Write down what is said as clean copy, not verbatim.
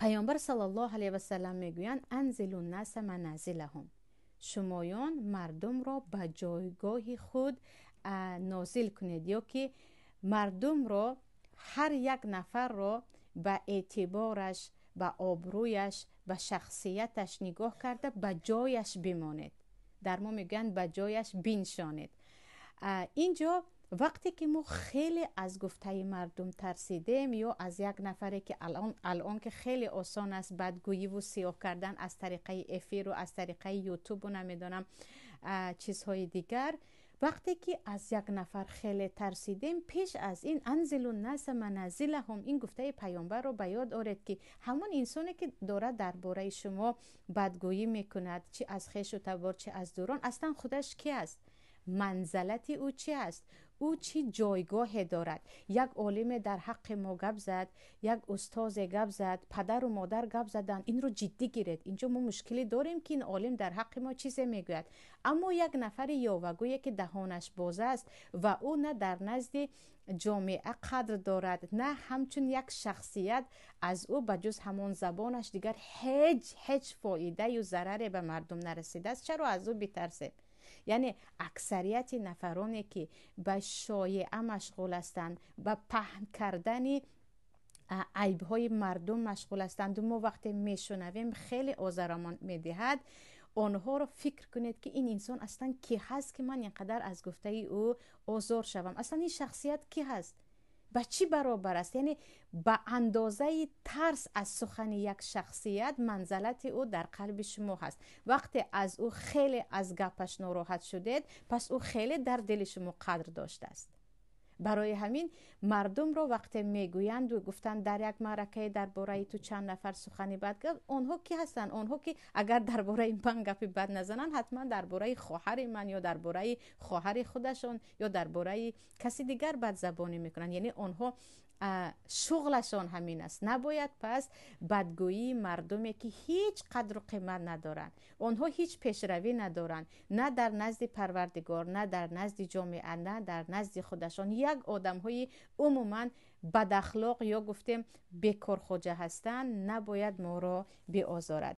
پیامبر صلی الله علیه و سلم میگویند انزلوا الناس منازلهم، شمایان مردم را به جایگاه خود نازل کنید، یا که مردم را، هر یک نفر را به اعتبارش، به آبرویش، به شخصیتش نگاه کرده به جایش بمانید. در ما میگن به جایش بنشانید. اینجا وقتی که ما خیلی از گفته مردم ترسیدیم، یا از یک نفری که الان که خیلی آسان است بدگویی و سیاه کردن از طریقه افیر و از طریقه یوتیوب و نمیدونم چیزهای دیگر، وقتی که از یک نفر خیلی ترسیدیم، پیش از این انزلوا الناس منازلهم، این گفته پیامبر رو به یاد آورید که همون انسانی که داره درباره شما بدگویی میکند، چه از خویش و تبار چه از دوران، اصلا خودش کی است؟ منزلت او چی است؟ او چی جایگاه دارد؟ یک عالم در حق ما گپ زد، یک استاد گپ زد، پدر و مادر گپ زدن، این رو جدی گیرید. اینجا ما مشکلی داریم که این عالم در حق ما چیزی میگوید، اما یک نفر یاوه‌گویی که دهانش باز است و او نه در نزد جامعه قدر دارد، نه همچون یک شخصیت، از او بجز همون زبانش دیگر هیچ فایده و ضرری به مردم نرسیده است، چرا از او بترسیم؟ یعنی اکثریت نفرانی که به شایعه مشغول هستند، به پهن کردن عیب‌های مردم مشغول هستند، و ما وقتی میشنویم خیلی آزارمان میدهد. آنها رو فکر کنید که این انسان اصلا کی هست که من اینقدر از گفته او آزار شوم؟ اصلا این شخصیت کی هست؟ به چی برابر است؟ یعنی به اندازه ترس از سخن یک شخصیت منزلت او در قلب شما هست. وقتی از او خیلی از گپش ناراحت شدید، پس او خیلی در دل شما قدر داشته است. برای همین مردم رو وقتی میگویند و گفتن در یک معرکه درباره تو چند نفر سخنی بد گفت، آنها کی هستن؟ آنها که اگر درباره من گپی بد نزنن، حتما درباره خواهر من یا درباره خواهر خودشون یا درباره کسی دیگر بد زبانی میکنن. یعنی آنها شغلشان همین است. نباید پس بدگویی مردمی که هیچ قدر و قیمت ندارن، آنها هیچ پیشروی ندارن، نه در نزد پروردگار، نه در نزد جامعه، نه در نزد خودشان، یک آدم های عموما بد اخلاق یا گفتیم بیکار خوجه هستند، نباید ما را بیازارد.